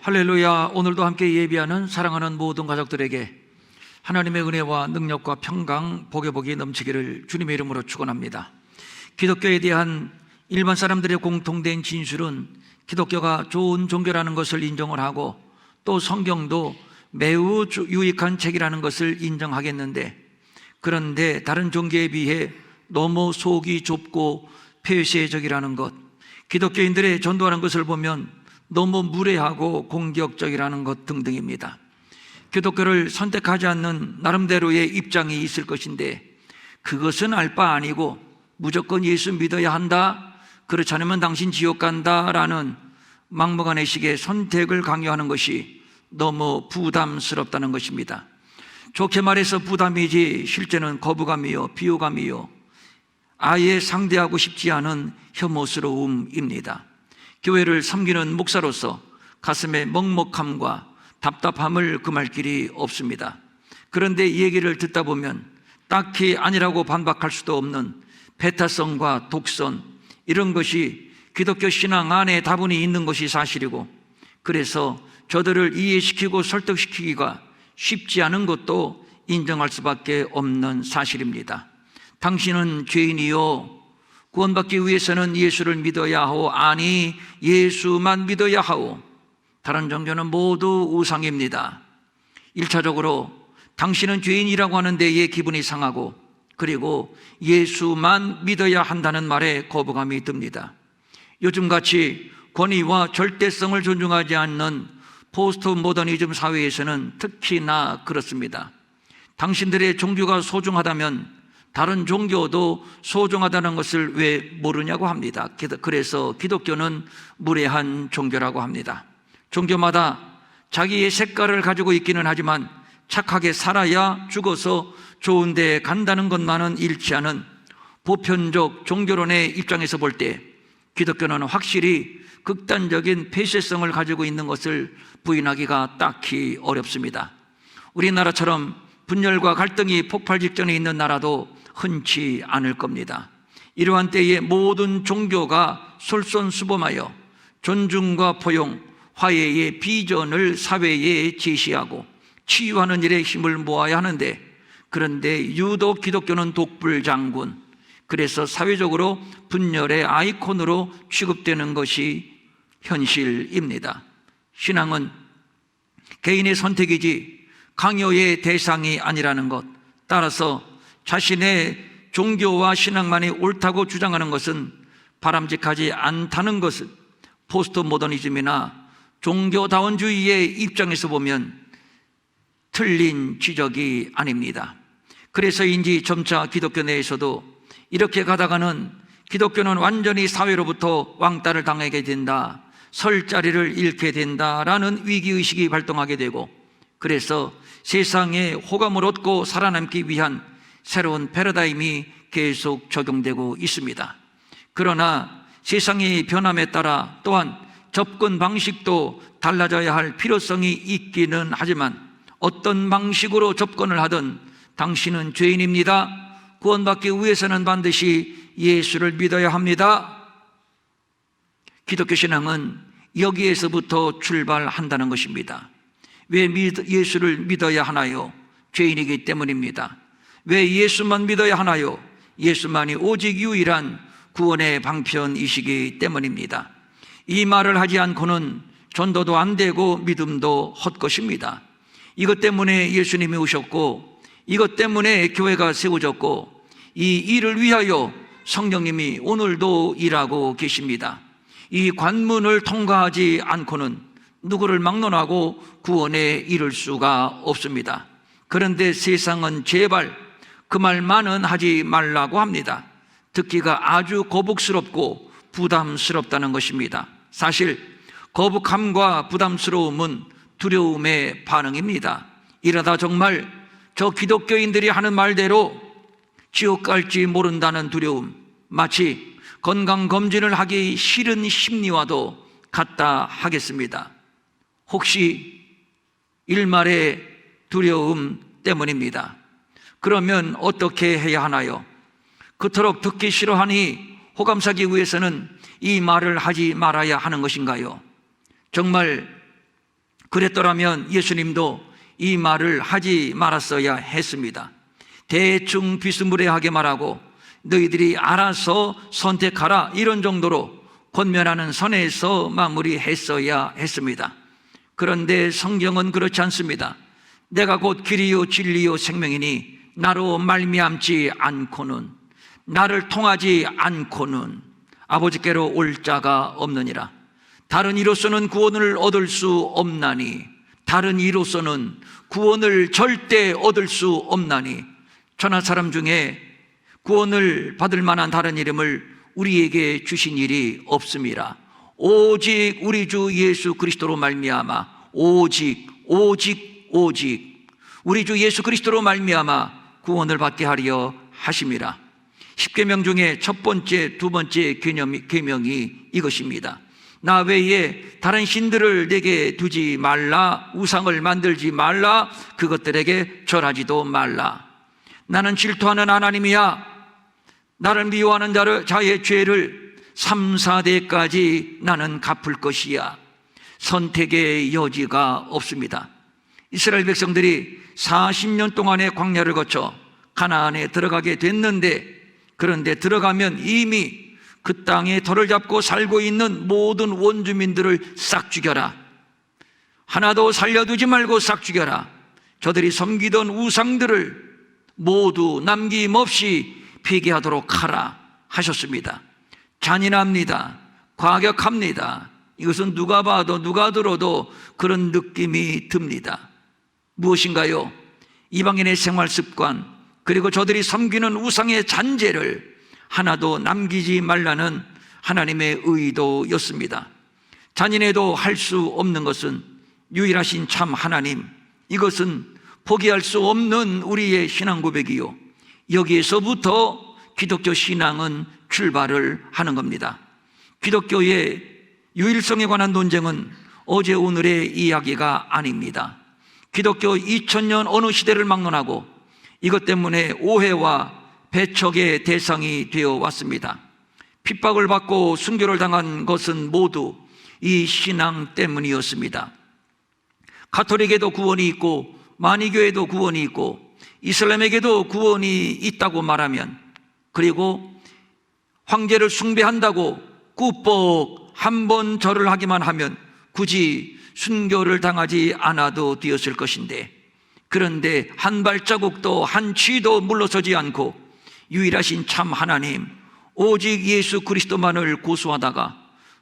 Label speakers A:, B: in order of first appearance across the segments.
A: 할렐루야. 오늘도 함께 예비하는 사랑하는 모든 가족들에게 하나님의 은혜와 능력과 평강, 복이 넘치기를 주님의 이름으로 축원합니다. 기독교에 대한 일반 사람들의 공통된 진술은 기독교가 좋은 종교라는 것을 인정을 하고 또 성경도 매우 유익한 책이라는 것을 인정하겠는데, 그런데 다른 종교에 비해 너무 속이 좁고 폐쇄적이라는 것, 기독교인들의 전도하는 것을 보면 너무 무례하고 공격적이라는 것 등등입니다. 기독교를 선택하지 않는 나름대로의 입장이 있을 것인데, 그것은 알 바 아니고 무조건 예수 믿어야 한다, 그렇지 않으면 당신 지옥 간다라는 막무가내 식의 선택을 강요하는 것이 너무 부담스럽다는 것입니다. 좋게 말해서 부담이지 실제는 거부감이요, 비호감이요, 아예 상대하고 싶지 않은 혐오스러움입니다. 교회를 섬기는 목사로서 가슴에 먹먹함과 답답함을 금할 길이 없습니다. 그런데 이 얘기를 듣다 보면 딱히 아니라고 반박할 수도 없는 배타성과 독선, 이런 것이 기독교 신앙 안에 다분히 있는 것이 사실이고, 그래서 저들을 이해시키고 설득시키기가 쉽지 않은 것도 인정할 수밖에 없는 사실입니다. 당신은 죄인이요, 구원받기 위해서는 예수를 믿어야 하오, 아니 예수만 믿어야 하오, 다른 종교는 모두 우상입니다. 1차적으로 당신은 죄인이라고 하는데 예, 기분이 상하고, 그리고 예수만 믿어야 한다는 말에 거부감이 듭니다. 요즘같이 권위와 절대성을 존중하지 않는 포스트 모더니즘 사회에서는 특히나 그렇습니다. 당신들의 종교가 소중하다면 다른 종교도 소중하다는 것을 왜 모르냐고 합니다. 그래서 기독교는 무례한 종교라고 합니다. 종교마다 자기의 색깔을 가지고 있기는 하지만 착하게 살아야 죽어서 좋은 데에 간다는 것만은 일치하는 보편적 종교론의 입장에서 볼 때 기독교는 확실히 극단적인 폐쇄성을 가지고 있는 것을 부인하기가 딱히 어렵습니다. 우리나라처럼 분열과 갈등이 폭발 직전에 있는 나라도 흔치 않을 겁니다. 이러한 때에 모든 종교가 솔선수범하여 존중과 포용, 화해의 비전을 사회에 제시하고 치유하는 일에 힘을 모아야 하는데, 그런데 유독 기독교는 독불장군, 그래서 사회적으로 분열의 아이콘으로 취급되는 것이 현실입니다. 신앙은 개인의 선택이지 강요의 대상이 아니라는 것, 따라서 자신의 종교와 신앙만이 옳다고 주장하는 것은 바람직하지 않다는 것을 포스트 모더니즘이나 종교다원주의의 입장에서 보면 틀린 지적이 아닙니다. 그래서인지 점차 기독교 내에서도 이렇게 가다가는 기독교는 완전히 사회로부터 왕따를 당하게 된다, 설 자리를 잃게 된다라는 위기의식이 발동하게 되고, 그래서 세상에 호감을 얻고 살아남기 위한 새로운 패러다임이 계속 적용되고 있습니다. 그러나 세상의 변함에 따라 또한 접근 방식도 달라져야 할 필요성이 있기는 하지만, 어떤 방식으로 접근을 하든 당신은 죄인입니다, 구원받기 위해서는 반드시 예수를 믿어야 합니다, 기독교 신앙은 여기에서부터 출발한다는 것입니다. 왜 예수를 믿어야 하나요? 죄인이기 때문입니다. 왜 예수만 믿어야 하나요? 예수만이 오직 유일한 구원의 방편이시기 때문입니다. 이 말을 하지 않고는 전도도 안 되고 믿음도 헛것입니다. 이것 때문에 예수님이 오셨고, 이것 때문에 교회가 세워졌고, 이 일을 위하여 성령님이 오늘도 일하고 계십니다. 이 관문을 통과하지 않고는 누구를 막론하고 구원에 이를 수가 없습니다. 그런데 세상은 제발 그 말만은 하지 말라고 합니다. 듣기가 아주 거북스럽고 부담스럽다는 것입니다. 사실 거북함과 부담스러움은 두려움의 반응입니다. 이러다 정말 저 기독교인들이 하는 말대로 지옥 갈지 모른다는 두려움, 마치 건강검진을 하기 싫은 심리와도 같다 하겠습니다. 혹시 일말의 두려움 때문입니다. 그러면 어떻게 해야 하나요? 그토록 듣기 싫어하니 호감사기 위해서는 이 말을 하지 말아야 하는 것인가요? 정말 그랬더라면 예수님도 이 말을 하지 말았어야 했습니다. 대충 비스무리하게 말하고 너희들이 알아서 선택하라, 이런 정도로 권면하는 선에서 마무리했어야 했습니다. 그런데 성경은 그렇지 않습니다. 내가 곧 길이요 진리요 생명이니 나로 말미암지 않고는, 나를 통하지 않고는 아버지께로 올 자가 없느니라. 다른 이로서는 구원을 얻을 수 없나니, 다른 이로서는 구원을 절대 얻을 수 없나니, 천하 사람 중에 구원을 받을 만한 다른 이름을 우리에게 주신 일이 없음이라. 오직 우리 주 예수 그리스도로 말미암아, 오직 우리 주 예수 그리스도로 말미암아 구원을 받게 하려 하심이라. 10계명 중에 첫 번째, 두 번째 계명이 이것입니다. 나 외에 다른 신들을 내게 두지 말라, 우상을 만들지 말라, 그것들에게 절하지도 말라. 나는 질투하는 하나님이야. 나를 미워하는 자의 죄를 3, 4대까지 나는 갚을 것이야. 선택의 여지가 없습니다. 이스라엘 백성들이 40년 동안의 광야를 거쳐 가나안에 들어가게 됐는데, 그런데 들어가면 이미 그 땅에 터를 잡고 살고 있는 모든 원주민들을 싹 죽여라. 하나도 살려두지 말고 싹 죽여라. 저들이 섬기던 우상들을 모두 남김없이 폐기하도록 하라 하셨습니다. 잔인합니다. 과격합니다. 이것은 누가 봐도 누가 들어도 그런 느낌이 듭니다. 무엇인가요? 이방인의 생활 습관, 그리고 저들이 섬기는 우상의 잔재를 하나도 남기지 말라는 하나님의 의도였습니다. 잔인해도 할 수 없는 것은 유일하신 참 하나님, 이것은 포기할 수 없는 우리의 신앙 고백이요, 여기에서부터 기독교 신앙은 출발을 하는 겁니다. 기독교의 유일성에 관한 논쟁은 어제 오늘의 이야기가 아닙니다. 기독교 2000년 어느 시대를 막론하고 이것 때문에 오해와 배척의 대상이 되어 왔습니다. 핍박을 받고 순교를 당한 것은 모두 이 신앙 때문이었습니다. 가톨릭에도 구원이 있고 만이교에도 구원이 있고 이슬람에게도 구원이 있다고 말하면, 그리고 황제를 숭배한다고 꾸벅 한 번 절을 하기만 하면 굳이 순교를 당하지 않아도 되었을 것인데, 그런데 한 발자국도 한 치도 물러서지 않고 유일하신 참 하나님, 오직 예수 그리스도만을 고수하다가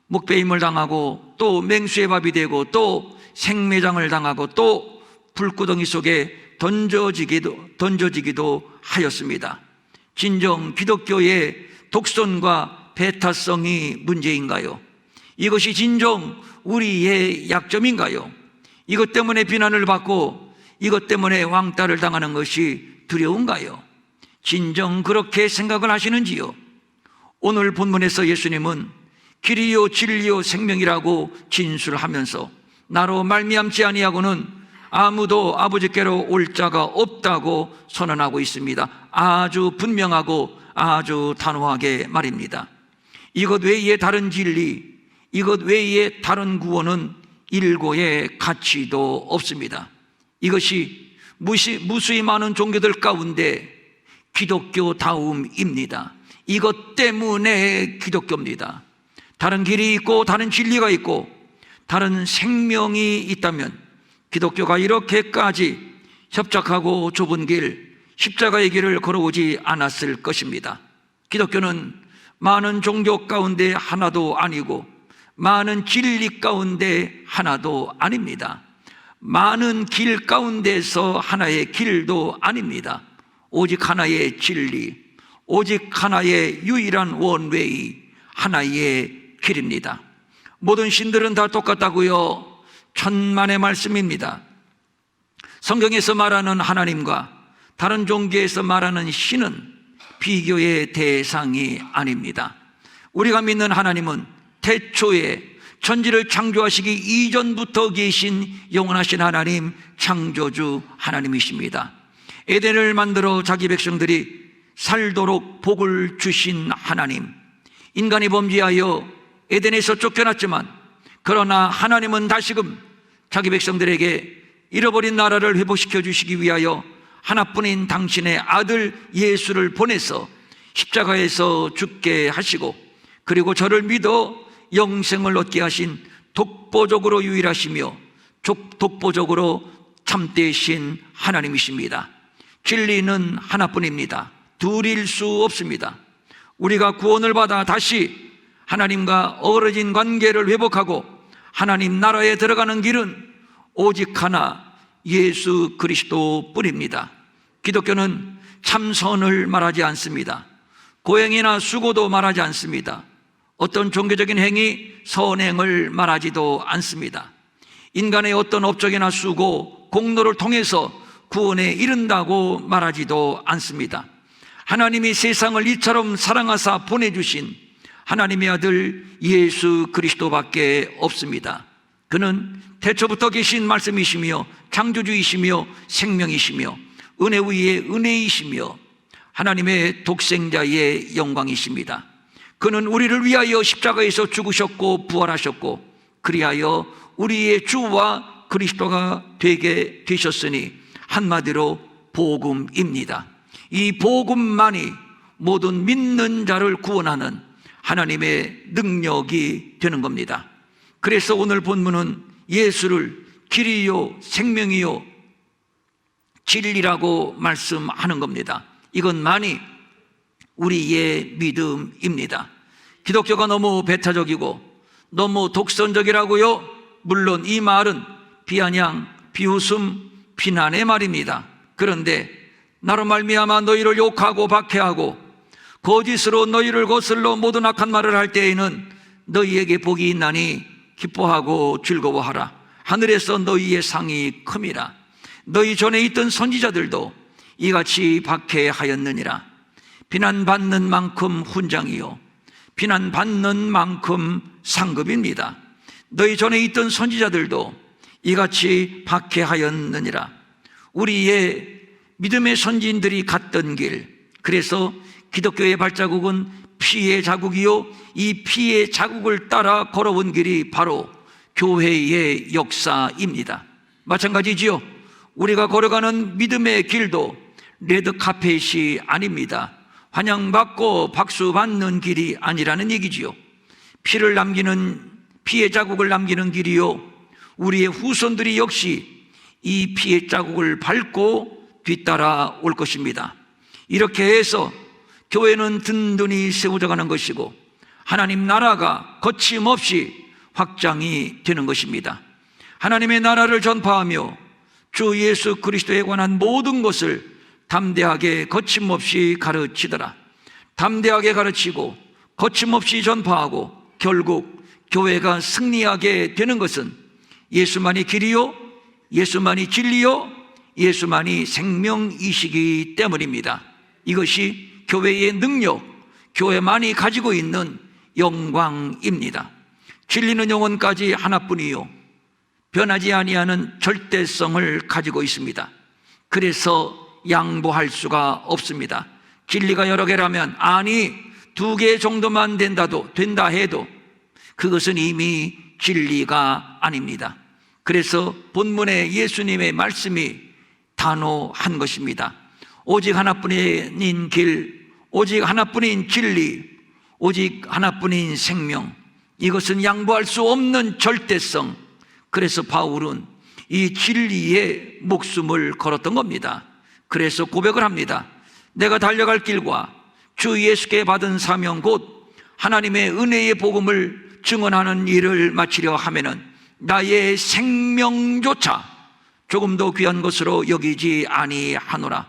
A: 목배임을 당하고 또 맹수의 밥이 되고 또 생매장을 당하고 또 불구덩이 속에 던져지기도 하였습니다. 진정 기독교의 독선과 배타성이 문제인가요? 이것이 진정 우리의 약점인가요? 이것 때문에 비난을 받고 이것 때문에 왕따를 당하는 것이 두려운가요? 진정 그렇게 생각을 하시는지요? 오늘 본문에서 예수님은 길이요 진리요 생명이라고 진술하면서 나로 말미암지 아니하고는 아무도 아버지께로 올 자가 없다고 선언하고 있습니다. 아주 분명하고 아주 단호하게 말입니다. 이것 외에 다른 진리, 이것 외에 다른 구원은 일고의 가치도 없습니다. 이것이 무수히 많은 종교들 가운데 기독교다움입니다. 이것 때문에 기독교입니다. 다른 길이 있고 다른 진리가 있고 다른 생명이 있다면 기독교가 이렇게까지 협착하고 좁은 길, 십자가의 길을 걸어오지 않았을 것입니다. 기독교는 많은 종교 가운데 하나도 아니고 많은 진리 가운데 하나도 아닙니다. 많은 길 가운데서 하나의 길도 아닙니다. 오직 하나의 진리, 오직 하나의 유일한 원웨이, 하나의 길입니다. 모든 신들은 다 똑같다고요? 천만의 말씀입니다. 성경에서 말하는 하나님과 다른 종교에서 말하는 신은 비교의 대상이 아닙니다. 우리가 믿는 하나님은 태초에 천지를 창조하시기 이전부터 계신 영원하신 하나님, 창조주 하나님이십니다. 에덴을 만들어 자기 백성들이 살도록 복을 주신 하나님, 인간이 범죄하여 에덴에서 쫓겨났지만 그러나 하나님은 다시금 자기 백성들에게 잃어버린 나라를 회복시켜 주시기 위하여 하나뿐인 당신의 아들 예수를 보내서 십자가에서 죽게 하시고, 그리고 저를 믿어 영생을 얻게 하신 독보적으로 유일하시며 독보적으로 참되신 하나님이십니다. 진리는 하나뿐입니다. 둘일 수 없습니다. 우리가 구원을 받아 다시 하나님과 어우러진 관계를 회복하고 하나님 나라에 들어가는 길은 오직 하나, 예수 그리스도 뿐입니다. 기독교는 참선을 말하지 않습니다. 고행이나 수고도 말하지 않습니다. 어떤 종교적인 행위, 선행을 말하지도 않습니다. 인간의 어떤 업적이나 수고, 공로를 통해서 구원에 이른다고 말하지도 않습니다. 하나님이 세상을 이처럼 사랑하사 보내주신 하나님의 아들 예수 그리스도밖에 없습니다. 그는 태초부터 계신 말씀이시며 창조주이시며 생명이시며 은혜 위에 은혜이시며 하나님의 독생자의 영광이십니다. 그는 우리를 위하여 십자가에서 죽으셨고 부활하셨고 그리하여 우리의 주와 그리스도가 되게 되셨으니 한마디로 복음입니다. 이 복음만이 모든 믿는 자를 구원하는 하나님의 능력이 되는 겁니다. 그래서 오늘 본문은 예수를 길이요 생명이요 진리라고 말씀하는 겁니다. 이것만이 우리의 믿음입니다. 기독교가 너무 배타적이고 너무 독선적이라고요? 물론 이 말은 비아냥, 비웃음, 비난의 말입니다. 그런데 나로 말미암아 너희를 욕하고 박해하고 거짓으로 너희를 거슬러 모든 악한 말을 할 때에는 너희에게 복이 있나니 기뻐하고 즐거워하라. 하늘에서 너희의 상이 큼이라. 너희 전에 있던 선지자들도 이같이 박해하였느니라. 비난받는 만큼 훈장이요 비난받는 만큼 상급입니다. 너희 전에 있던 선지자들도 이같이 박해하였느니라. 우리의 믿음의 선지인들이 갔던 길, 그래서 기독교의 발자국은 피의 자국이요 이 피의 자국을 따라 걸어온 길이 바로 교회의 역사입니다. 마찬가지지요. 우리가 걸어가는 믿음의 길도 레드카펫이 아닙니다. 환영받고 박수 받는 길이 아니라는 얘기지요. 피의 자국을 남기는 길이요 우리의 후손들이 역시 이 피의 자국을 밟고 뒤따라 올 것입니다. 이렇게 해서 교회는 든든히 세워져 가는 것이고 하나님 나라가 거침없이 확장이 되는 것입니다. 하나님의 나라를 전파하며 주 예수 그리스도에 관한 모든 것을 담대하게 거침없이 가르치더라. 담대하게 가르치고 거침없이 전파하고 결국 교회가 승리하게 되는 것은 예수만이 길이요 예수만이 진리요 예수만이 생명이시기 때문입니다. 이것이 교회의 능력, 교회만이 가지고 있는 영광입니다. 진리는 영원까지 하나뿐이요 변하지 아니하는 절대성을 가지고 있습니다. 그래서 양보할 수가 없습니다. 진리가 여러 개라면 아니 2개 정도만 된다 해도 그것은 이미 진리가 아닙니다. 그래서 본문의 예수님의 말씀이 단호한 것입니다. 오직 하나뿐인 길, 오직 하나뿐인 진리, 오직 하나뿐인 생명, 이것은 양보할 수 없는 절대성. 그래서 바울은 이 진리에 목숨을 걸었던 겁니다. 그래서 고백을 합니다. 내가 달려갈 길과 주 예수께 받은 사명 곧 하나님의 은혜의 복음을 증언하는 일을 마치려 하면은 나의 생명조차 조금 더 귀한 것으로 여기지 아니하노라.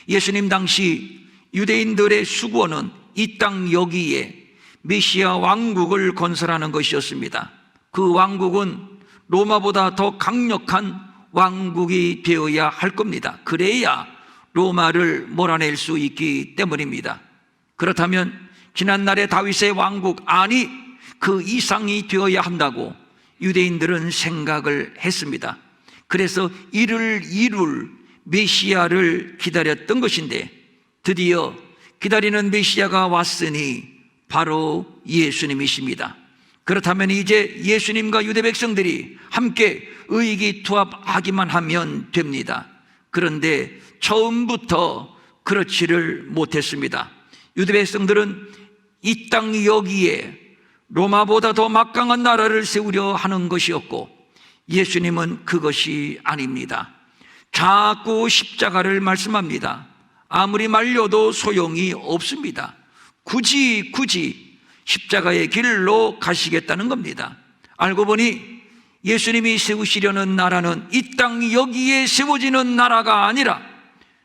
A: 예수님 당시 유대인들의 수고는 이 땅 여기에 메시아 왕국을 건설하는 것이었습니다. 그 왕국은 로마보다 더 강력한 왕국이 되어야 할 겁니다. 그래야 로마를 몰아낼 수 있기 때문입니다. 그렇다면 지난날의 다윗의 왕국 아니 그 이상이 되어야 한다고 유대인들은 생각을 했습니다. 그래서 이를 이룰 메시아를 기다렸던 것인데 드디어 기다리는 메시아가 왔으니 바로 예수님이십니다. 그렇다면 이제 예수님과 유대 백성들이 함께 의기투합하기만 하면 됩니다. 그런데 처음부터 그렇지를 못했습니다. 유대 백성들은 이 땅 여기에 로마보다 더 막강한 나라를 세우려 하는 것이었고, 예수님은 그것이 아닙니다. 자꾸 십자가를 말씀합니다. 아무리 말려도 소용이 없습니다. 굳이 십자가의 길로 가시겠다는 겁니다. 알고 보니 예수님이 세우시려는 나라는 이 땅 여기에 세워지는 나라가 아니라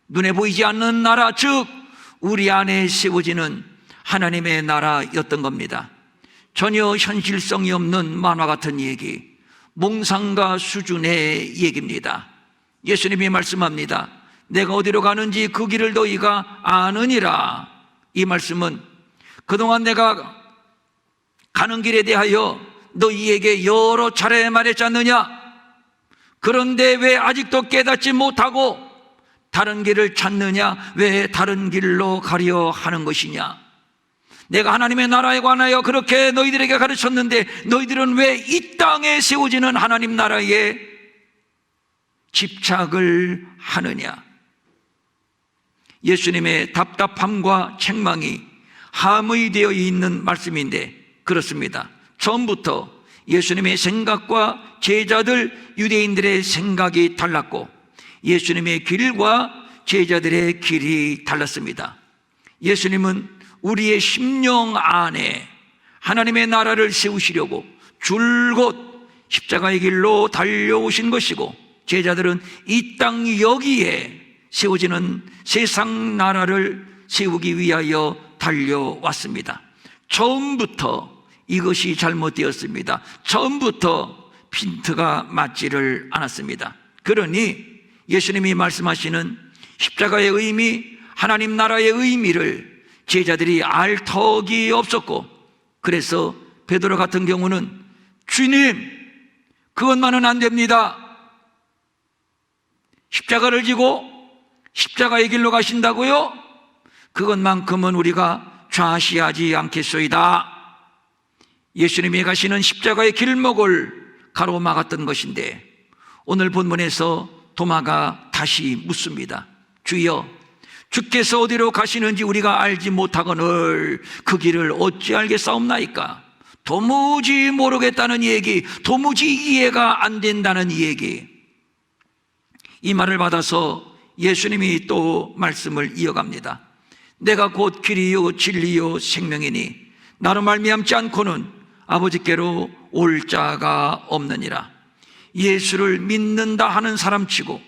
A: 눈에 보이지 않는 나라, 즉 우리 안에 세워지는 하나님의 나라였던 겁니다. 전혀 현실성이 없는 만화 같은 얘기, 몽상가 수준의 얘기입니다. 예수님이 말씀합니다. 내가 어디로 가는지 그 길을 너희가 아느니라. 이 말씀은 그동안 내가 가는 길에 대하여 너희에게 여러 차례 말했지 않느냐? 그런데 왜 아직도 깨닫지 못하고 다른 길을 찾느냐? 왜 다른 길로 가려 하는 것이냐? 내가 하나님의 나라에 관하여 그렇게 너희들에게 가르쳤는데 너희들은 왜 이 땅에 세워지는 하나님 나라에 집착을 하느냐? 예수님의 답답함과 책망이 함의되어 있는 말씀인데 그렇습니다. 처음부터 예수님의 생각과 제자들 유대인들의 생각이 달랐고 예수님의 길과 제자들의 길이 달랐습니다. 예수님은 우리의 심령 안에 하나님의 나라를 세우시려고 줄곧 십자가의 길로 달려오신 것이고, 제자들은 이 땅 여기에 세워지는 세상 나라를 세우기 위하여 달려왔습니다. 처음부터 이것이 잘못되었습니다. 처음부터 핀트가 맞지를 않았습니다. 그러니 예수님이 말씀하시는 십자가의 의미, 하나님 나라의 의미를 제자들이 알 턱이 없었고, 그래서 베드로 같은 경우는 주님, 그것만은 안 됩니다. 십자가를 지고 십자가의 길로 가신다고요? 그것만큼은 우리가 좌시하지 않겠소이다. 예수님이 가시는 십자가의 길목을 가로막았던 것인데, 오늘 본문에서 도마가 다시 묻습니다. 주여, 주께서 어디로 가시는지 우리가 알지 못하거늘 그 길을 어찌 알겠사옵나이까? 도무지 모르겠다는 얘기, 도무지 이해가 안 된다는 얘기. 이 말을 받아서 예수님이 또 말씀을 이어갑니다. 내가 곧 길이요 진리요 생명이니 나로 말미암지 않고는 아버지께로 올 자가 없느니라. 예수를 믿는다 하는 사람치고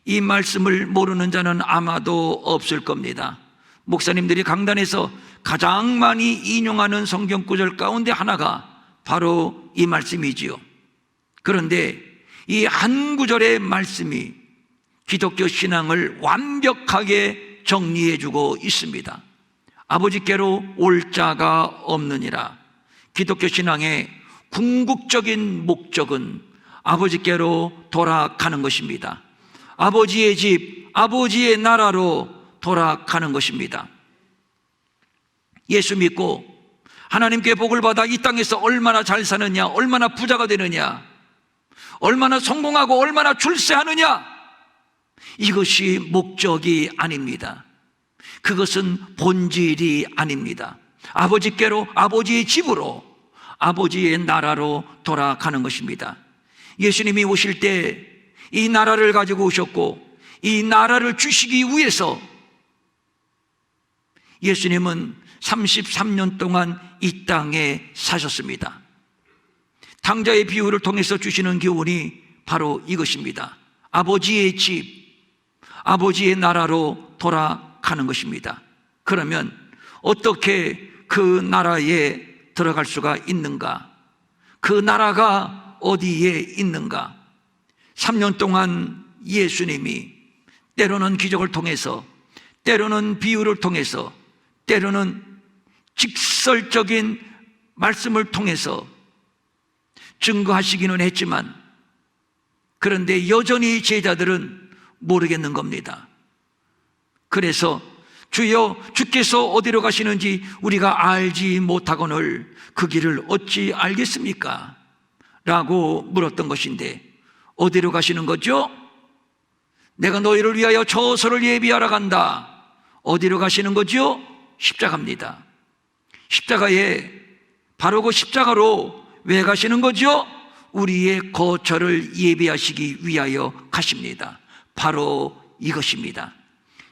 A: 이 말씀을 모르는 자는 아마도 없을 겁니다. 목사님들이 강단에서 가장 많이 인용하는 성경 구절 가운데 하나가 바로 이 말씀이지요. 그런데 이 한 구절의 말씀이 기독교 신앙을 완벽하게 정리해주고 있습니다. 아버지께로 올 자가 없느니라. 기독교 신앙의 궁극적인 목적은 아버지께로 돌아가는 것입니다. 아버지의 집, 아버지의 나라로 돌아가는 것입니다. 예수 믿고 하나님께 복을 받아 이 땅에서 얼마나 잘 사느냐, 얼마나 부자가 되느냐, 얼마나 성공하고 얼마나 출세하느냐, 이것이 목적이 아닙니다. 그것은 본질이 아닙니다. 아버지께로, 아버지의 집으로, 아버지의 나라로 돌아가는 것입니다. 예수님이 오실 때 이 나라를 가지고 오셨고 이 나라를 주시기 위해서 예수님은 33년 동안 이 땅에 사셨습니다. 탕자의 비유를 통해서 주시는 교훈이 바로 이것입니다. 아버지의 집, 아버지의 나라로 돌아가는 것입니다. 그러면 어떻게 그 나라에 들어갈 수가 있는가? 그 나라가 어디에 있는가? 3년 동안 예수님이 때로는 기적을 통해서, 때로는 비유를 통해서, 때로는 직설적인 말씀을 통해서 증거하시기는 했지만, 그런데 여전히 제자들은 모르겠는 겁니다. 그래서 주여, 주께서 어디로 가시는지 우리가 알지 못하거늘 그 길을 어찌 알겠습니까? 라고 물었던 것인데, 어디로 가시는 거죠? 내가 너희를 위하여 처소를 예비하러 간다. 어디로 가시는 거죠? 십자가입니다. 십자가에, 바로 그 십자가로 왜 가시는 거죠? 우리의 거처를 예비하시기 위하여 가십니다. 바로 이것입니다.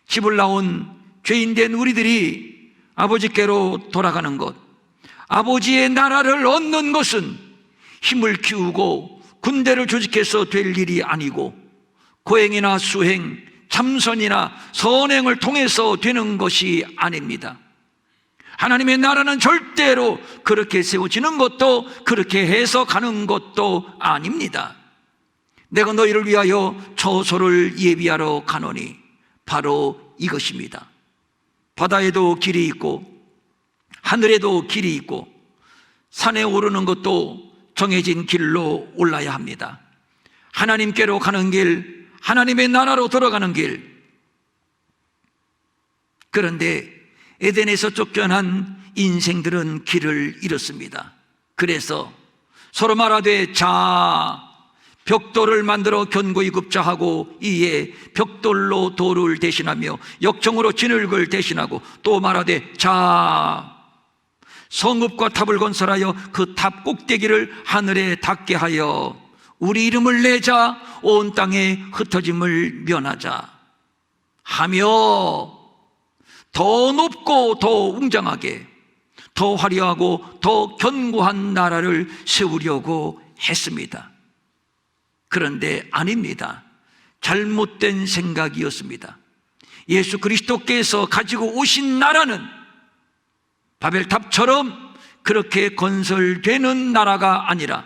A: 집을 나온 죄인된 우리들이 아버지께로 돌아가는 것, 아버지의 나라를 얻는 것은 힘을 키우고 군대를 조직해서 될 일이 아니고 고행이나 수행, 참선이나 선행을 통해서 되는 것이 아닙니다. 하나님의 나라는 절대로 그렇게 세워지는 것도, 그렇게 해서 가는 것도 아닙니다. 내가 너희를 위하여 처소를 예비하러 가노니 바로 이것입니다. 바다에도 길이 있고 하늘에도 길이 있고 산에 오르는 것도 정해진 길로 올라야 합니다. 하나님께로 가는 길, 하나님의 나라로 들어가는 길. 그런데 에덴에서 쫓겨난 인생들은 길을 잃었습니다. 그래서 서로 말하되, 자, 벽돌을 만들어 견고히 굽자하고 이에 벽돌로 돌을 대신하며 역청으로 진흙을 대신하고 또 말하되, 자, 성읍과 탑을 건설하여 그 탑 꼭대기를 하늘에 닿게 하여 우리 이름을 내자, 온 땅에 흩어짐을 면하자 하며 더 높고 더 웅장하게, 더 화려하고 더 견고한 나라를 세우려고 했습니다. 그런데 아닙니다. 잘못된 생각이었습니다. 예수 그리스도께서 가지고 오신 나라는 바벨탑처럼 그렇게 건설되는 나라가 아니라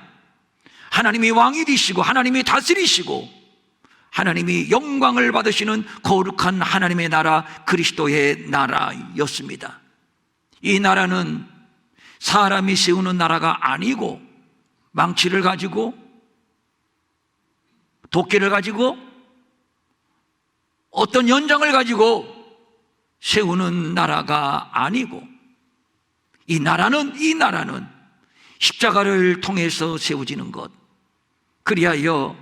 A: 하나님이 왕이 되시고 하나님이 다스리시고 하나님이 영광을 받으시는 거룩한 하나님의 나라, 그리스도의 나라였습니다. 이 나라는 사람이 세우는 나라가 아니고 망치를 가지고, 도끼를 가지고, 어떤 연장을 가지고 세우는 나라가 아니고, 이 나라는 십자가를 통해서 세워지는 것. 그리하여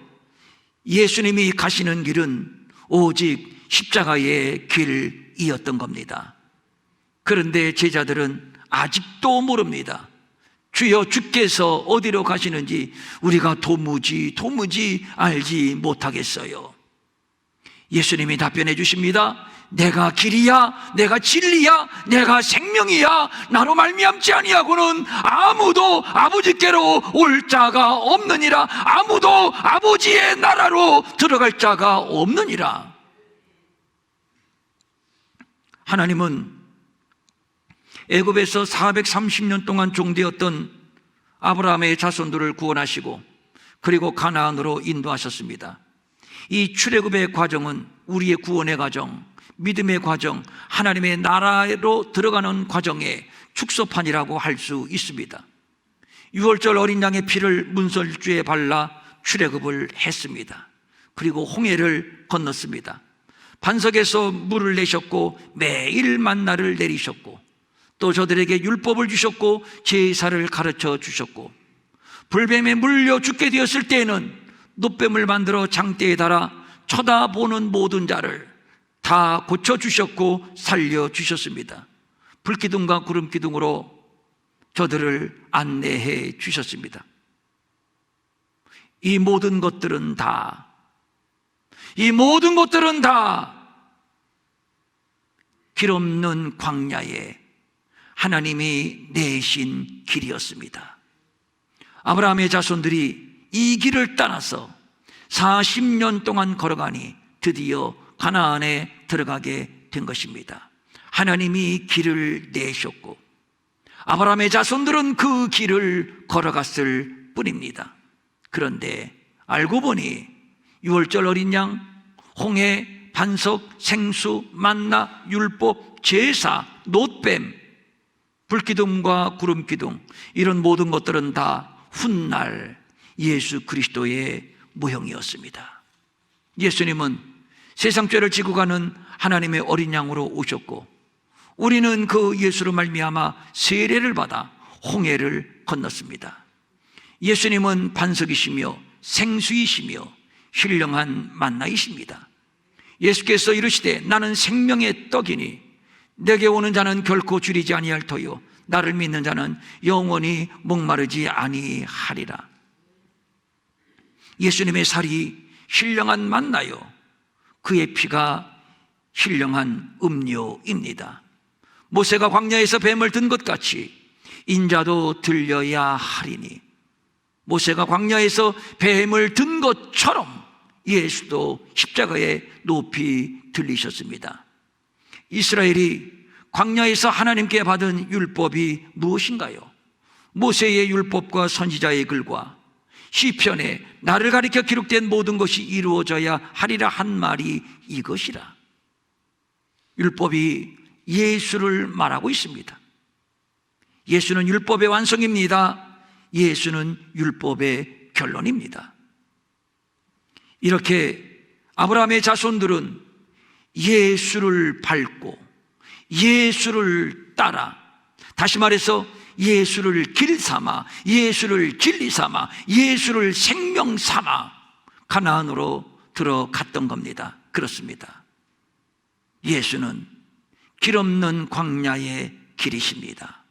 A: 예수님이 가시는 길은 오직 십자가의 길이었던 겁니다. 그런데 제자들은 아직도 모릅니다. 주여, 주께서 어디로 가시는지 우리가 도무지 알지 못하겠어요. 예수님이 답변해 주십니다. 내가 길이야, 내가 진리야, 내가 생명이야. 나로 말미암지 아니하고는 아무도 아버지께로 올 자가 없느니라. 아무도 아버지의 나라로 들어갈 자가 없느니라. 하나님은 애굽에서 430년 동안 종되었던 아브라함의 자손들을 구원하시고 그리고 가나안으로 인도하셨습니다. 이 출애굽의 과정은 우리의 구원의 과정, 믿음의 과정, 하나님의 나라로 들어가는 과정의 축소판이라고 할 수 있습니다. 6월절 어린 양의 피를 문설주에 발라 출애굽을 했습니다. 그리고 홍해를 건넜습니다. 반석에서 물을 내셨고 매일 만나를 내리셨고 또 저들에게 율법을 주셨고 제사를 가르쳐 주셨고 불뱀에 물려 죽게 되었을 때에는 놋뱀을 만들어 장대에 달아 쳐다보는 모든 자를 다 고쳐주셨고 살려주셨습니다. 불기둥과 구름기둥으로 저들을 안내해 주셨습니다. 이 모든 것들은 다 길 없는 광야에 하나님이 내신 길이었습니다. 아브라함의 자손들이 이 길을 따라서 40년 동안 걸어가니 드디어 가나안에 들어가게 된 것입니다. 하나님이 길을 내셨고 아브라함의 자손들은 그 길을 걸어갔을 뿐입니다. 그런데 알고 보니 6월절 어린 양, 홍해, 반석, 생수, 만나, 율법, 제사, 놋뱀, 불기둥과 구름기둥, 이런 모든 것들은 다 훗날 예수 그리스도의 모형이었습니다. 예수님은 세상 죄를 지고 가는 하나님의 어린 양으로 오셨고 우리는 그 예수로 말미암아 세례를 받아 홍해를 건넜습니다. 예수님은 반석이시며 생수이시며 신령한 만나이십니다. 예수께서 이르시되 나는 생명의 떡이니 내게 오는 자는 결코 줄이지 아니할 터요 나를 믿는 자는 영원히 목마르지 아니하리라. 예수님의 살이 신령한 만나요, 그의 피가 신령한 음료입니다. 모세가 광야에서 뱀을 든 것 같이 인자도 들려야 하리니, 모세가 광야에서 뱀을 든 것처럼 예수도 십자가에 높이 들리셨습니다. 이스라엘이 광야에서 하나님께 받은 율법이 무엇인가요? 모세의 율법과 선지자의 글과 시편에 나를 가리켜 기록된 모든 것이 이루어져야 하리라 한 말이 이것이라. 율법이 예수를 말하고 있습니다. 예수는 율법의 완성입니다. 예수는 율법의 결론입니다. 이렇게 아브라함의 자손들은 예수를 밟고 예수를 따라, 다시 말해서 예수를 길 삼아, 예수를 진리 삼아, 예수를 생명 삼아 가나안으로 들어갔던 겁니다. 그렇습니다. 예수는 길 없는 광야의 길이십니다.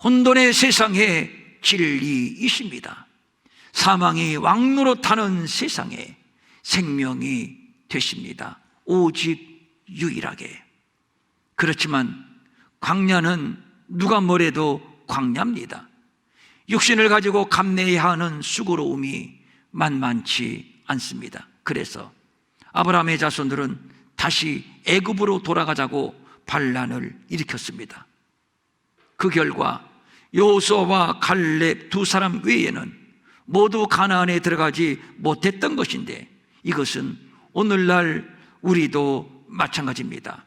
A: 혼돈의 세상의 진리이십니다. 사망이 왕노로 타는 세상에 생명이 되십니다. 오직 유일하게. 그렇지만 광야는 누가 뭐래도 광야입니다. 육신을 가지고 감내해야 하는 수고로움이 만만치 않습니다. 그래서 아브라함의 자손들은 다시 애굽으로 돌아가자고 반란을 일으켰습니다. 그 결과 여호수아와 갈렙 두 사람 외에는 모두 가나안에 들어가지 못했던 것인데, 이것은 오늘날 우리도 마찬가지입니다.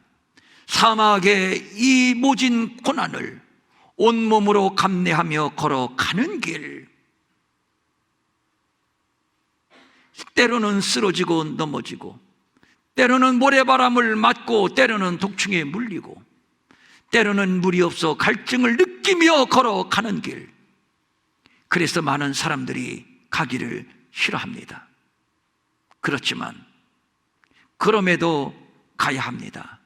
A: 사막의 이 모진 고난을 온몸으로 감내하며 걸어가는 길, 때로는 쓰러지고 넘어지고, 때로는 모래바람을 맞고, 때로는 독충에 물리고, 때로는 물이 없어 갈증을 느끼며 걸어가는 길. 그래서 많은 사람들이 가기를 싫어합니다. 그렇지만 그럼에도 가야 합니다.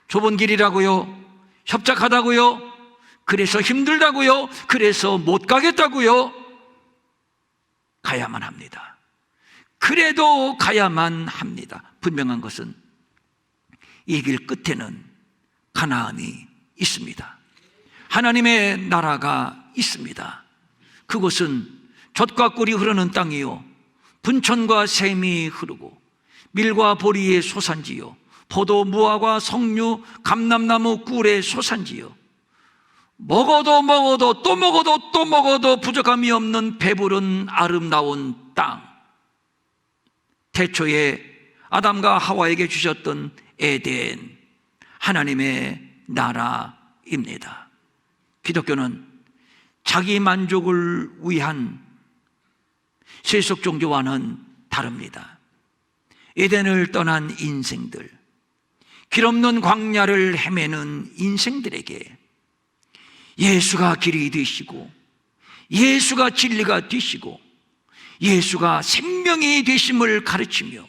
A: 좁은 길이라고요? 협착하다고요? 그래서 힘들다고요? 그래서 못 가겠다고요? 가야만 합니다. 그래도 가야만 합니다. 분명한 것은 이 길 끝에는 가나안이 있습니다. 하나님의 나라가 있습니다. 그곳은 젖과 꿀이 흐르는 땅이요, 분천과 샘이 흐르고 밀과 보리의 소산지요, 포도, 무화과, 석류, 감람나무, 꿀의 소산지요, 먹어도 먹어도 또 먹어도 또 먹어도 부족함이 없는 배부른 아름다운 땅, 태초에 아담과 하와에게 주셨던 에덴, 하나님의 나라입니다. 기독교는 자기 만족을 위한 세속 종교와는 다릅니다. 에덴을 떠난 인생들, 길 없는 광야를 헤매는 인생들에게 예수가 길이 되시고, 예수가 진리가 되시고, 예수가 생명이 되심을 가르치며,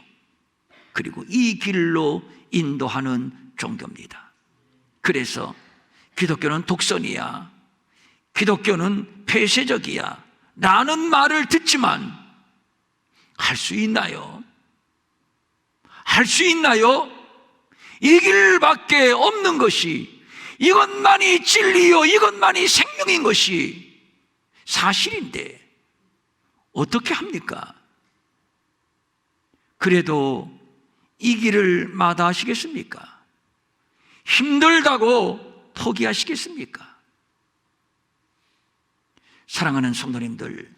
A: 그리고 이 길로 인도하는 종교입니다. 그래서 기독교는 독선이야, 기독교는 폐쇄적이야 라는 말을 듣지만 할 수 있나요? 할 수 있나요? 이 길밖에 없는 것이, 이것만이 진리요, 이것만이 생명인 것이 사실인데 어떻게 합니까? 그래도 이 길을 마다하시겠습니까? 힘들다고 포기하시겠습니까? 사랑하는 성도님들,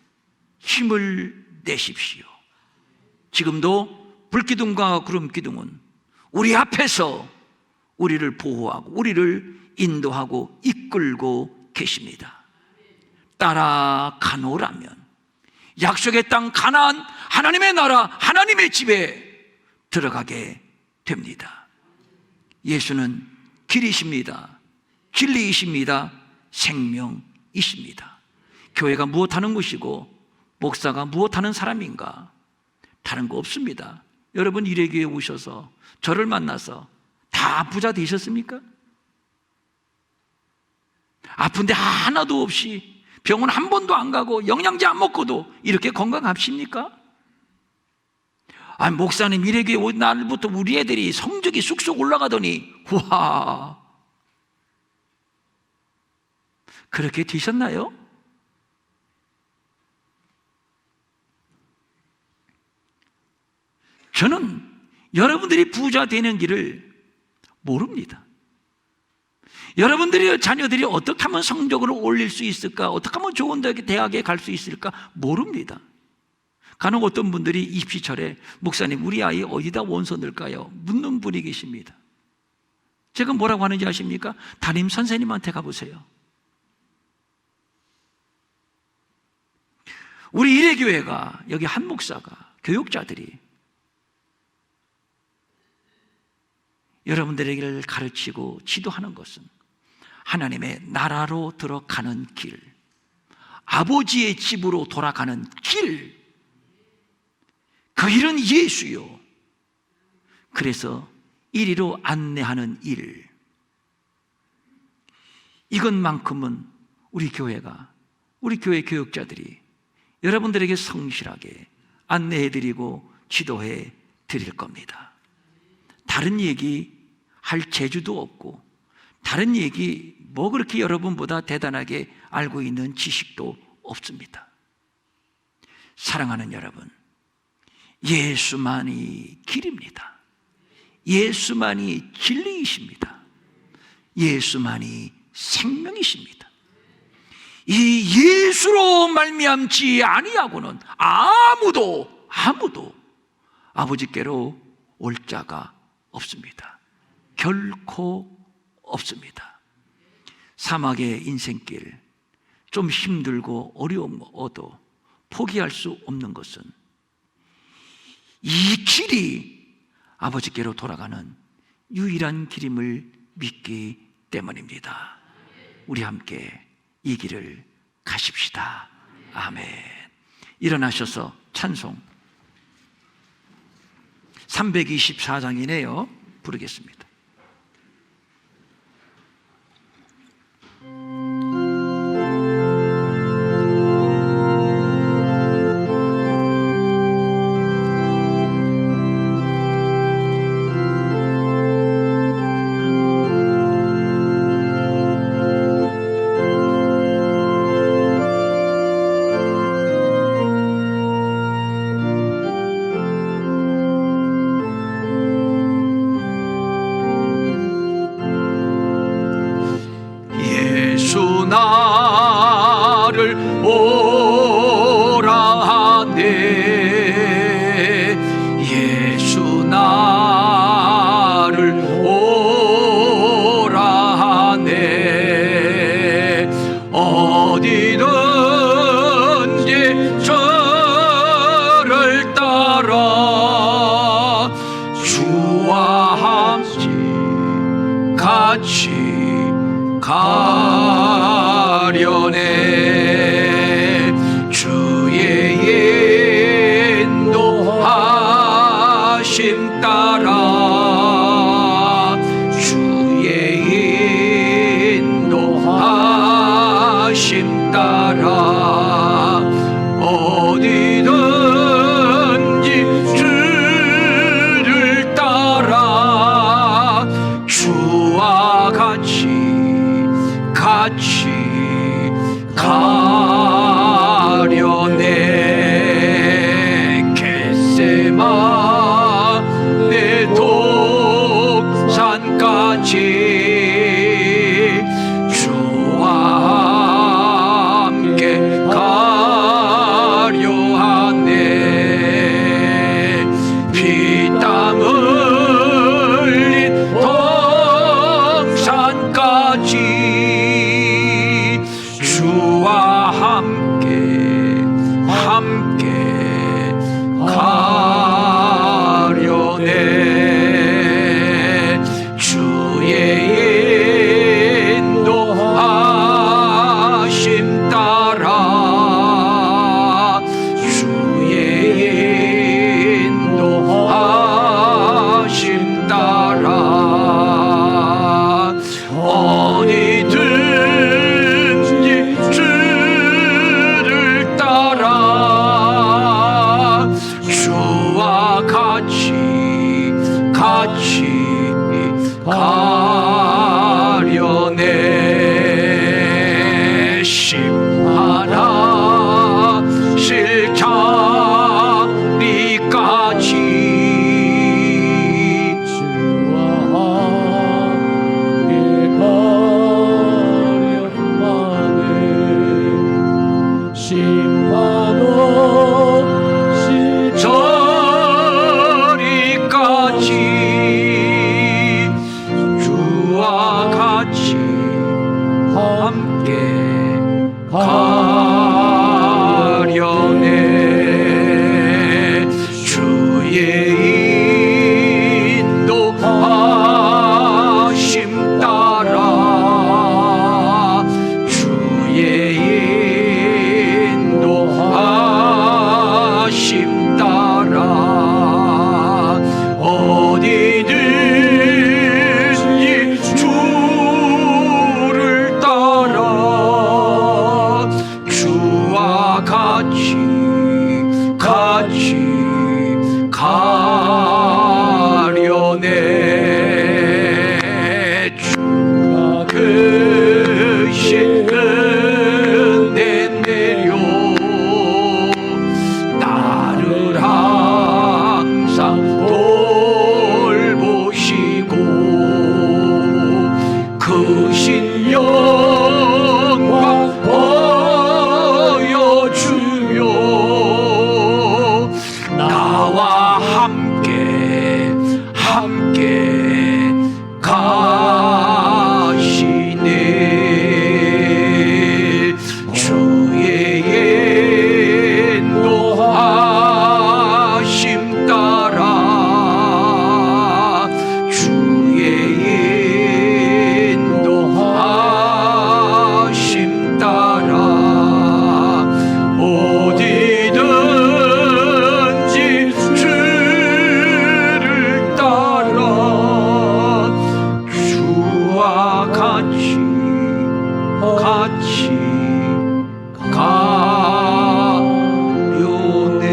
A: 힘을 내십시오. 지금도 불기둥과 구름기둥은 우리 앞에서 우리를 보호하고 우리를 인도하고 이끌고 계십니다. 따라가노라면 약속의 땅 가나안, 하나님의 나라, 하나님의 집에 들어가게 됩니다. 예수는 길이십니다. 진리이십니다. 생명이십니다. 교회가 무엇하는 것이고 목사가 무엇하는 사람인가? 다른 거 없습니다. 여러분 일회교회에 오셔서 저를 만나서 다 부자 되셨습니까? 아픈데 하나도 없이 병원 한 번도 안 가고 영양제 안 먹고도 이렇게 건강하십니까? 목사님 일회교회 온 날부터 우리 애들이 성적이 쑥쑥 올라가더니 와, 그렇게 되셨나요? 저는 여러분들이 부자 되는 길을 모릅니다. 여러분들의 자녀들이 어떻게 하면 성적을 올릴 수 있을까? 어떻게 하면 좋은 대학에 갈 수 있을까? 모릅니다. 간혹 어떤 분들이 입시철에 목사님 우리 아이 어디다 원서 넣을까요? 묻는 분이 계십니다. 제가 뭐라고 하는지 아십니까? 담임 선생님한테 가보세요. 우리 일회교회가 여기 한 목사가 교육자들이 여러분들에게 가르치고 지도하는 것은 하나님의 나라로 들어가는 길, 아버지의 집으로 돌아가는 길, 그 길은 예수요. 그래서 이리로 안내하는 일, 이것만큼은 우리 교회가, 우리 교회 교육자들이 여러분들에게 성실하게 안내해드리고 지도해 드릴 겁니다. 다른 얘기 할 재주도 없고 다른 얘기 뭐 그렇게 여러분보다 대단하게 알고 있는 지식도 없습니다. 사랑하는 여러분, 예수만이 길입니다. 예수만이 진리이십니다. 예수만이 생명이십니다. 이 예수로 말미암지 아니하고는 아무도 아버지께로 올 자가 없습니다. 결코 없습니다. 사막의 인생길, 좀 힘들고 어려워도 포기할 수 없는 것은 이 길이 아버지께로 돌아가는 유일한 길임을 믿기 때문입니다. 우리 함께 이 길을 가십시다. 아멘. 일어나셔서 찬송 324장이네요. 부르겠습니다. 가려내 심판하실 자리까지
B: 주와 함께 가려하네 심판없이
A: 저리까지 주와 같이 함께 가려네 주의 인도하심 따라 주의 인도하심 따라 어디든지 주를 따라 주와 같이 가려내 주가 크신 은혜 내려 나를 항상 돌보시고 크신 영광 보여주며 나와 함께 가시네 주의 인도하심 따라 주의 인도하심 따라 어디든지 주를 따라 주와 같이 가려네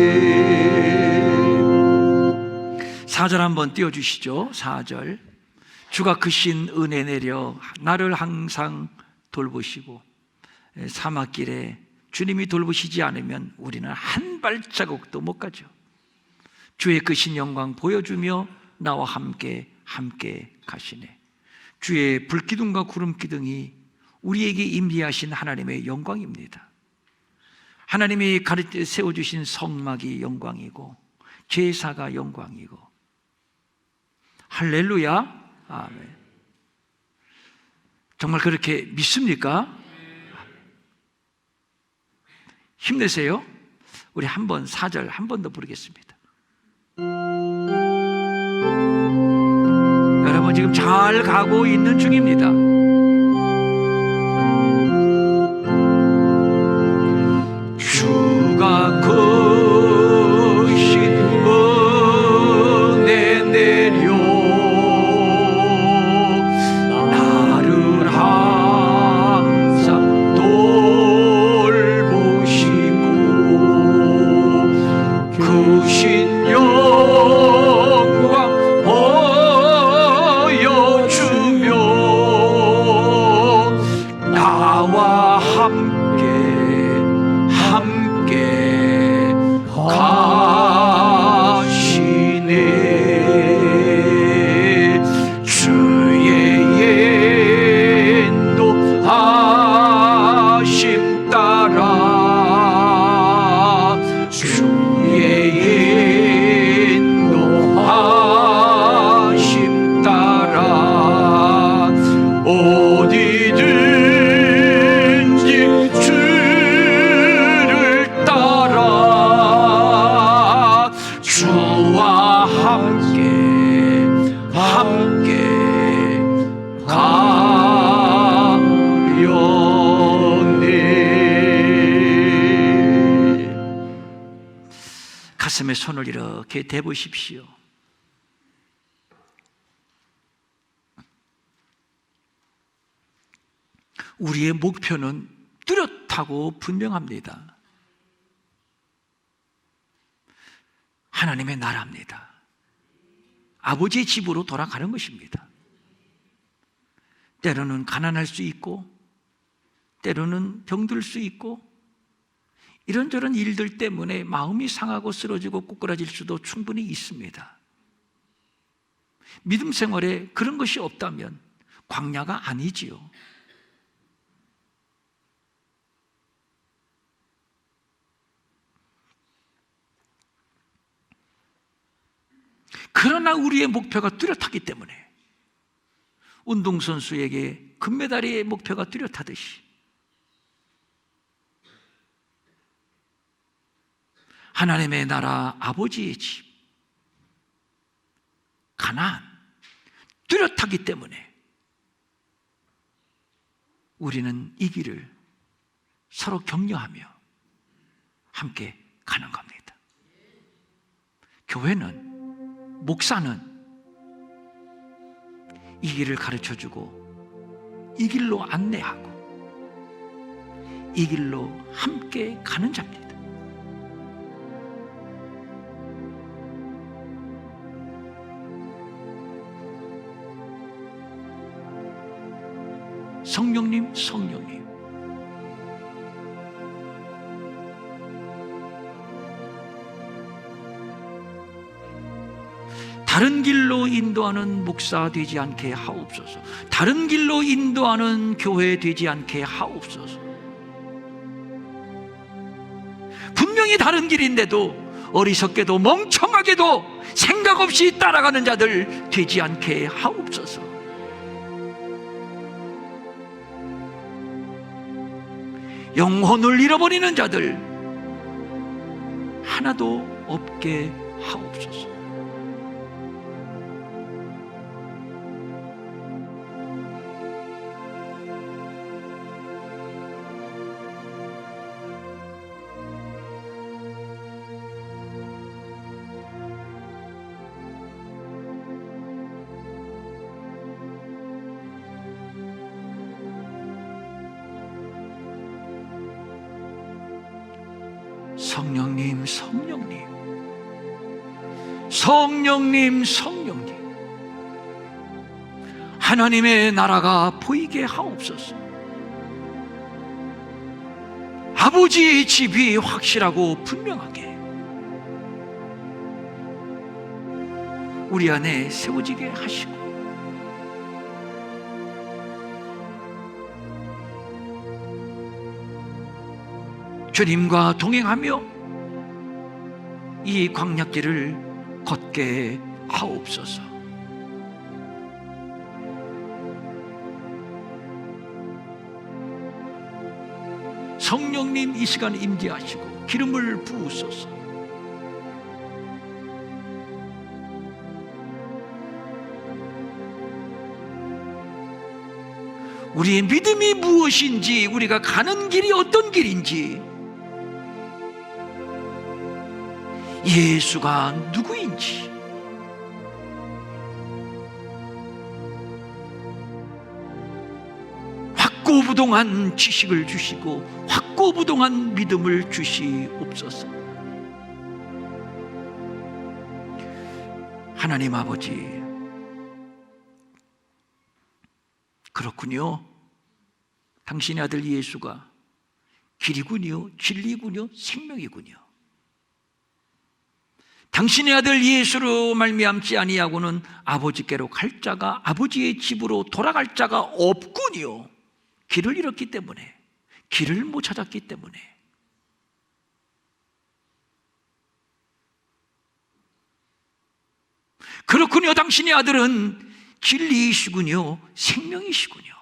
A: 4절 한번 띄워주시죠. 4절 주가 크신 은혜 내려 나를 항상 돌보시고 사막길에 주님이 돌보시지 않으면 우리는 한 발자국도 못 가죠. 주의 크신 영광 보여주며 나와 함께 가시네. 주의 불기둥과 구름기둥이 우리에게 임재하신 하나님의 영광입니다. 하나님이 세워주신 성막이 영광이고 제사가 영광이고 할렐루야. 아멘. 정말 그렇게 믿습니까? 힘내세요. 우리 한번 4절 한 번 더 부르겠습니다. 여러분 지금 잘 가고 있는 중입니다. 주가 크신 은혜 내려 나를 항상 돌보시고 크신 영광 보여주며 나와 함께 가시네 주의 인도하심 따라 주의 인도하심 따라 어디든지 주를 따라 주와 함께 가려네 가슴에 손을 이렇게 대보십시오. 우리의 목표는 뚜렷하고 분명합니다. 하나님의 나라입니다. 아버지의 집으로 돌아가는 것입니다. 때로는 가난할 수 있고, 때로는 병들 수 있고, 이런저런 일들 때문에 마음이 상하고 쓰러지고 꼬꾸라질 수도 충분히 있습니다. 믿음 생활에 그런 것이 없다면 광야가 아니지요. 그러나 우리의 목표가 뚜렷하기 때문에 운동선수에게 금메달의 목표가 뚜렷하듯이 하나님의 나라 아버지의 집 가나안 뚜렷하기 때문에 우리는 이 길을 서로 격려하며 함께 가는 겁니다. 교회는, 목사는 이 길을 가르쳐주고 이 길로 안내하고 이 길로 함께 가는 자입니다. 성령님, 성령님, 다른 길로 인도하는 목사 되지 않게 하옵소서. 다른 길로 인도하는 교회 되지 않게 하옵소서. 분명히 다른 길인데도 어리석게도 멍청하게도 생각 없이 따라가는 자들 되지 않게 하옵소서. 영혼을 잃어버리는 자들 하나도 없게 하옵소서. 성령님, 성령님, 성령님, 성령님, 하나님의 나라가 보이게 하옵소서. 아버지의 집이 확실하고 분명하게 우리 안에 세워지게 하시고 주님과 동행하며 이 광야길을 걷게 하옵소서. 성령님 이 시간 임재하시고 기름을 부으소서. 우리의 믿음이 무엇인지, 우리가 가는 길이 어떤 길인지, 예수가 누구인지 확고부동한 지식을 주시고 확고부동한 믿음을 주시옵소서. 하나님 아버지, 그렇군요. 당신의 아들 예수가 길이군요, 진리군요, 생명이군요. 당신의 아들 예수로 말미암지 아니하고는 아버지께로 갈 자가, 아버지의 집으로 돌아갈 자가 없군요. 길을 잃었기 때문에, 길을 못 찾았기 때문에. 그렇군요. 당신의 아들은 진리이시군요, 생명이시군요.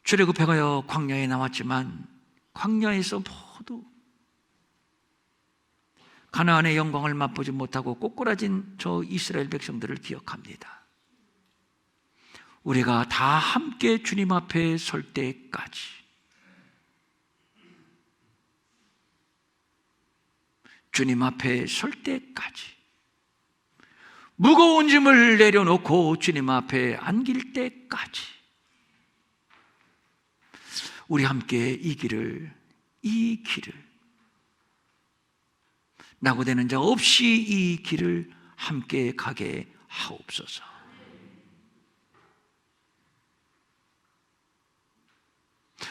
A: 출애굽해가여 광야에 나왔지만 광야에서 모두 가나안의 영광을 맛보지 못하고 꼬꾸라진 저 이스라엘 백성들을 기억합니다. 우리가 다 함께 주님 앞에 설 때까지 주님 앞에 설 때까지 무거운 짐을 내려놓고 주님 앞에 안길 때까지 우리 함께 이 길을 낙오되는 자 없이 이 길을 함께 가게 하옵소서.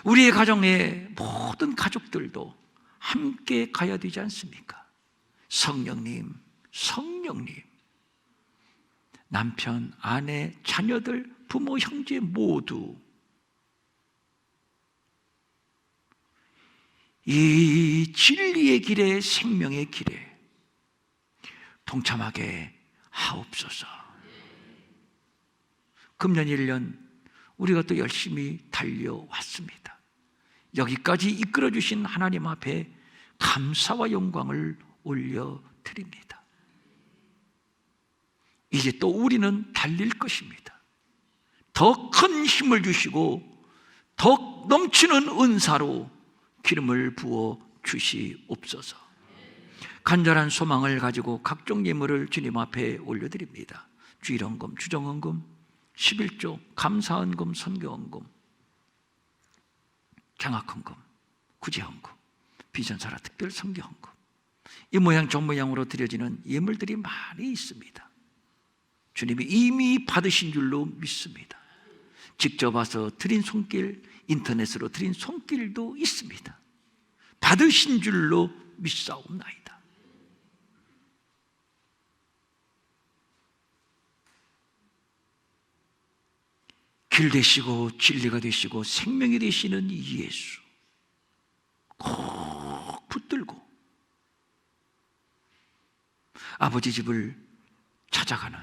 A: 우리의 가정의 모든 가족들도 함께 가야 되지 않습니까? 성령님, 성령님, 남편, 아내, 자녀들, 부모, 형제 모두 이 진리의 길에, 생명의 길에 동참하게 하옵소서. 금년 1년 우리가 또 열심히 달려왔습니다. 여기까지 이끌어주신 하나님 앞에 감사와 영광을 올려드립니다. 이제 또 우리는 달릴 것입니다. 더 큰 힘을 주시고 더 넘치는 은사로 기름을 부어 주시옵소서. 간절한 소망을 가지고 각종 예물을 주님 앞에 올려드립니다. 주일헌금, 주정헌금, 11조, 감사헌금, 선교헌금, 장학헌금, 구제헌금, 비전사라 특별 선교헌금, 이 모양 저 모양으로 드려지는 예물들이 많이 있습니다. 주님이 이미 받으신 줄로 믿습니다. 직접 와서 드린 손길, 인터넷으로 드린 손길도 있습니다. 받으신 줄로 믿사옵나이다. 길 되시고 진리가 되시고 생명이 되시는 예수 꼭 붙들고 아버지 집을 찾아가는,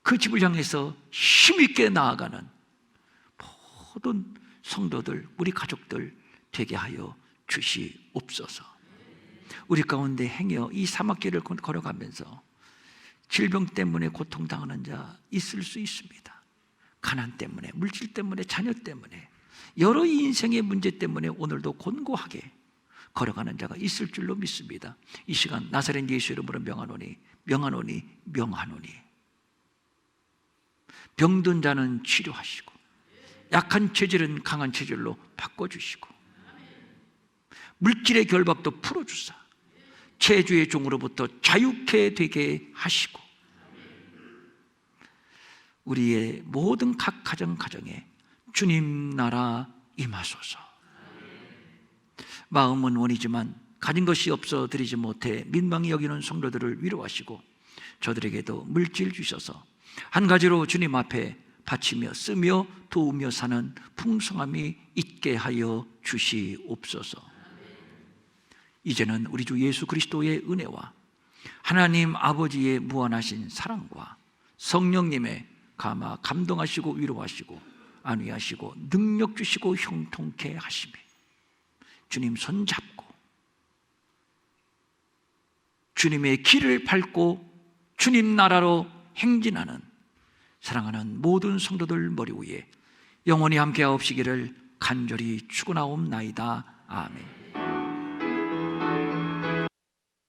A: 그 집을 향해서 힘있게 나아가는 모든 성도들, 우리 가족들 되게 하여 주시옵소서. 우리 가운데 행여 이 사막길을 걸어가면서 질병 때문에 고통당하는 자 있을 수 있습니다. 가난 때문에, 물질 때문에, 자녀 때문에, 여러 인생의 문제 때문에 오늘도 곤고하게 걸어가는 자가 있을 줄로 믿습니다. 이 시간 나사렛 예수 이름으로 명하노니, 명하노니, 명하노니, 병든 자는 치료하시고 약한 체질은 강한 체질로 바꿔주시고 물질의 결박도 풀어주사 체주의 종으로부터 자유케 되게 하시고 우리의 모든 각 가정에 주님 나라 임하소서. 마음은 원이지만 가진 것이 없어 드리지 못해 민망히 여기는 성도들을 위로하시고 저들에게도 물질 주셔서 한 가지로 주님 앞에 바치며 쓰며 도우며 사는 풍성함이 있게 하여 주시옵소서. 이제는 우리 주 예수 그리스도의 은혜와 하나님 아버지의 무한하신 사랑과 성령님의 감동하시고 위로하시고 안위하시고 능력 주시고 형통케 하시며 주님 손잡고 주님의 길을 밟고 주님 나라로 행진하는 사랑하는 모든 성도들 머리 위에 영원히 함께하옵시기를 간절히 축원하옵나이다. 아멘.